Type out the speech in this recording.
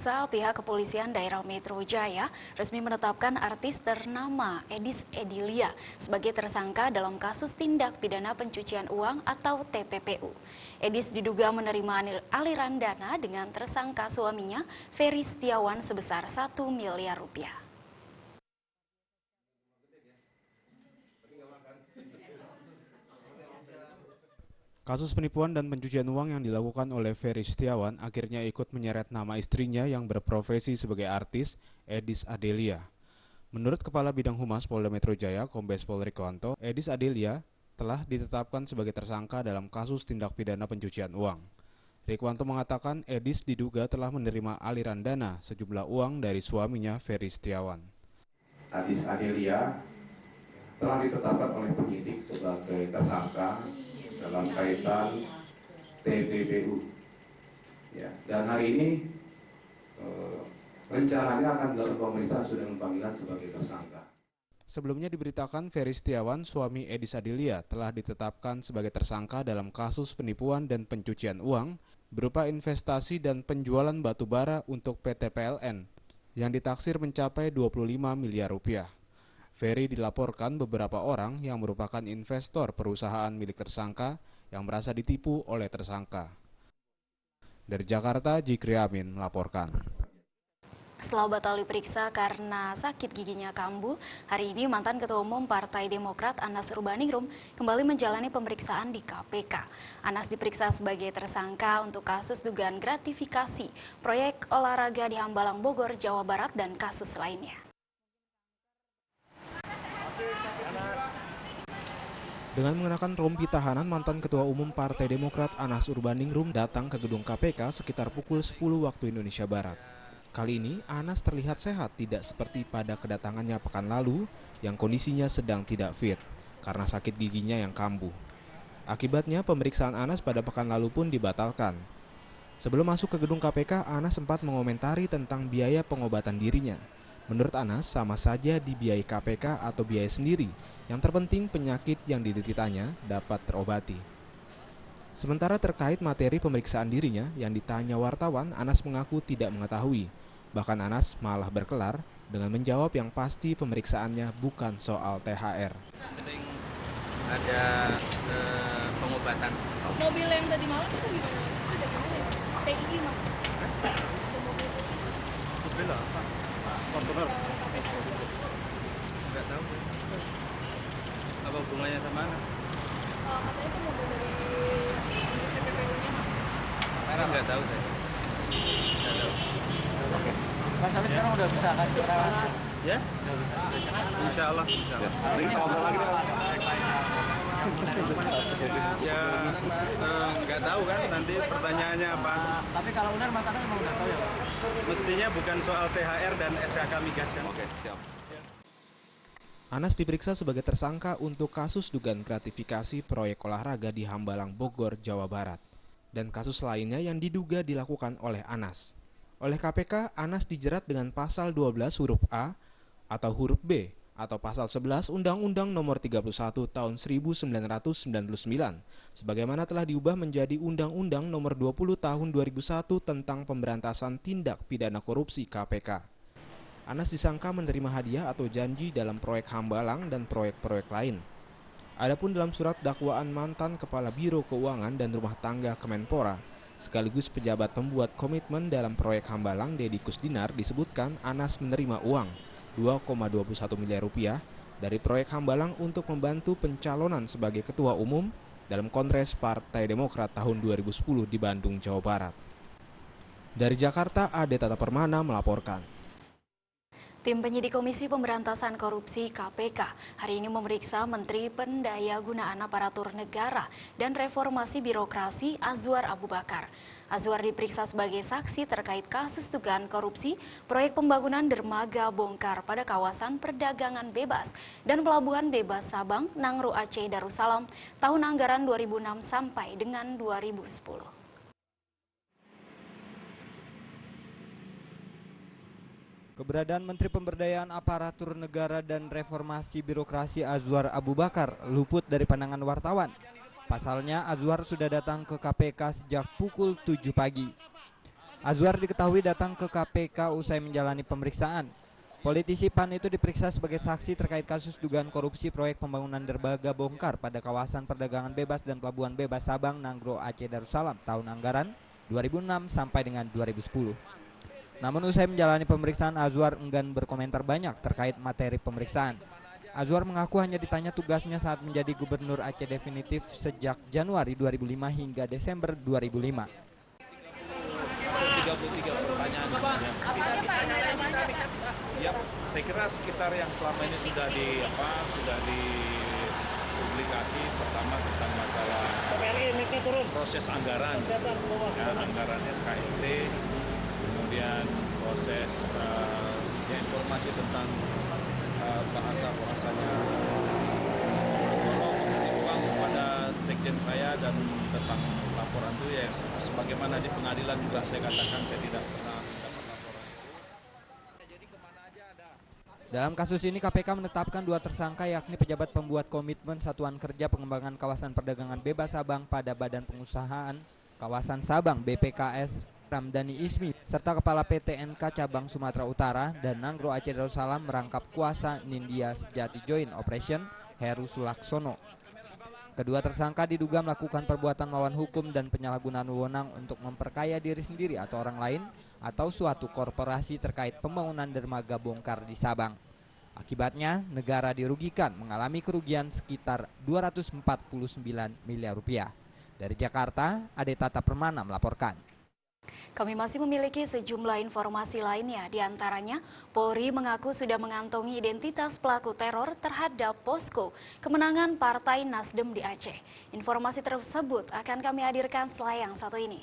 Pemirsa, pihak kepolisian daerah Metro Jaya resmi menetapkan artis ternama Edis Edilia sebagai tersangka dalam kasus tindak pidana pencucian uang atau TPPU. Edis diduga menerima aliran dana dengan tersangka suaminya, Ferry Setiawan, sebesar 1 miliar rupiah. Kasus penipuan dan pencucian uang yang dilakukan oleh Ferry Setiawan akhirnya ikut menyeret nama istrinya yang berprofesi sebagai artis, Edis Adelia. Menurut Kepala Bidang Humas Polda Metro Jaya, Kombes Pol Rikwanto, Edis Adelia telah ditetapkan sebagai tersangka dalam kasus tindak pidana pencucian uang. Rikwanto mengatakan Edis diduga telah menerima aliran dana sejumlah uang dari suaminya, Ferry Setiawan. Edis Adelia telah ditetapkan oleh penyidik sebagai tersangka dalam kaitan TPPU. Ya, dan hari ini rencananya akan dilakukan pemeriksaan dengan panggilan sebagai tersangka. Sebelumnya diberitakan Ferry Setiawan, suami Edis Adelia, telah ditetapkan sebagai tersangka dalam kasus penipuan dan pencucian uang berupa investasi dan penjualan batu bara untuk PT PLN yang ditaksir mencapai 25 miliar rupiah. Ferry dilaporkan beberapa orang yang merupakan investor perusahaan milik tersangka yang merasa ditipu oleh tersangka. Dari Jakarta, Jikri Amin melaporkan. Setelah batal diperiksa karena sakit giginya kambuh, hari ini mantan Ketua Umum Partai Demokrat Anas Urbaningrum kembali menjalani pemeriksaan di KPK. Anas diperiksa sebagai tersangka untuk kasus dugaan gratifikasi proyek olahraga di Hambalang, Bogor, Jawa Barat dan kasus lainnya. Dengan mengenakan rompi tahanan, mantan Ketua Umum Partai Demokrat Anas Urbaningrum datang ke gedung KPK sekitar pukul 10 waktu Indonesia Barat. Kali ini Anas terlihat sehat, tidak seperti pada kedatangannya pekan lalu yang kondisinya sedang tidak fit karena sakit giginya yang kambuh. Akibatnya pemeriksaan Anas pada pekan lalu pun dibatalkan. Sebelum masuk ke gedung KPK, Anas sempat mengomentari tentang biaya pengobatan dirinya. Menurut Anas, sama saja dibiayai KPK atau biaya sendiri. Yang terpenting penyakit yang dideritanya dapat terobati. Sementara terkait materi pemeriksaan dirinya yang ditanya wartawan, Anas mengaku tidak mengetahui. Bahkan Anas malah berkelar dengan menjawab yang pasti pemeriksaannya bukan soal THR. Ada pengobatan. Mobil yang tadi malam itu gimana? Itu dari mana ya? TII mas? Mobil apa? Fortuner. Enggak tahu. Apa hubungannya sama Anas? Katanya itu mobil dari TPPU-nya mas. Enggak tahu saya. Enggak tahu. Oke. Mas Anis sekarang udah bisa kan? Ya? Insya Allah. Ya, nggak tahu kan nanti pertanyaannya apa. Tapi kalau benar Mas Anis emang udah tahu ya Pak? Mestinya bukan soal THR dan SKK Migas kan. Oke, siap. Anas diperiksa sebagai tersangka untuk kasus dugaan gratifikasi proyek olahraga di Hambalang, Bogor, Jawa Barat, dan kasus lainnya yang diduga dilakukan oleh Anas. Oleh KPK, Anas dijerat dengan pasal 12 huruf A atau huruf B atau pasal 11 Undang-Undang Nomor 31 Tahun 1999 sebagaimana telah diubah menjadi Undang-Undang Nomor 20 Tahun 2001 tentang Pemberantasan Tindak Pidana Korupsi KPK. Anas disangka menerima hadiah atau janji dalam proyek Hambalang dan proyek-proyek lain. Adapun dalam surat dakwaan mantan Kepala Biro Keuangan dan Rumah Tangga Kemenpora sekaligus pejabat pembuat komitmen dalam proyek Hambalang, Deddy Kusdinar, disebutkan Anas menerima uang 2,21 miliar rupiah dari proyek Hambalang untuk membantu pencalonan sebagai Ketua Umum dalam Kongres Partai Demokrat tahun 2010 di Bandung, Jawa Barat. Dari Jakarta, Ade Tata Permana melaporkan. Tim penyidik Komisi Pemberantasan Korupsi KPK hari ini memeriksa Menteri Pendayagunaan Aparatur Negara dan Reformasi Birokrasi Azwar Abu Bakar. Azwar diperiksa sebagai saksi terkait kasus dugaan korupsi proyek pembangunan dermaga bongkar pada kawasan perdagangan bebas dan pelabuhan bebas Sabang, Nangro Aceh, Darussalam tahun anggaran 2006 sampai dengan 2010. Keberadaan Menteri Pemberdayaan Aparatur Negara dan Reformasi Birokrasi Azwar Abu Bakar luput dari pandangan wartawan. Pasalnya, Azwar sudah datang ke KPK sejak pukul 7 pagi. Azwar diketahui datang ke KPK usai menjalani pemeriksaan. Politisi PAN itu diperiksa sebagai saksi terkait kasus dugaan korupsi proyek pembangunan dermaga bongkar pada kawasan perdagangan bebas dan pelabuhan bebas Sabang, Nanggro, Aceh Darussalam tahun anggaran 2006 sampai dengan 2010. Namun usai menjalani pemeriksaan, Azwar enggan berkomentar banyak terkait materi pemeriksaan. Azwar mengaku hanya ditanya tugasnya saat menjadi gubernur Aceh definitif sejak Januari 2005 hingga Desember 2005. 33 pertanyaan. Ya, saya kira sekitar yang selama ini sudah dipublikasi. Pertama tentang masalah proses anggaran, ya, anggarannya SKIT, kemudian proses informasi tentang bahasanya uang kepada sekjen saya dan tentang laporan itu ya sebagaimana di pengadilan juga saya katakan saya tidak pernah mendapat laporan itu. Jadi kemana aja ada. Dalam kasus ini KPK menetapkan 2 tersangka yakni pejabat pembuat komitmen Satuan Kerja Pengembangan Kawasan Perdagangan Bebas Sabang pada Badan Pengusahaan Kawasan Sabang BPKS Ramdhani Ismi serta Kepala PT NK Cabang Sumatera Utara dan Nanggro Aceh Darussalam merangkap kuasa Nindya Sejati Joint Operation Heru Sulaksono. Kedua tersangka diduga melakukan perbuatan melawan hukum dan penyalahgunaan wewenang untuk memperkaya diri sendiri atau orang lain atau suatu korporasi terkait pembangunan dermaga bongkar di Sabang. Akibatnya, negara dirugikan mengalami kerugian sekitar 249 miliar rupiah. Dari Jakarta, Ade Tata Permana melaporkan. Kami masih memiliki sejumlah informasi lainnya, di antaranya Polri mengaku sudah mengantongi identitas pelaku teror terhadap posko kemenangan Partai Nasdem di Aceh. Informasi tersebut akan kami hadirkan setelah yang satu ini.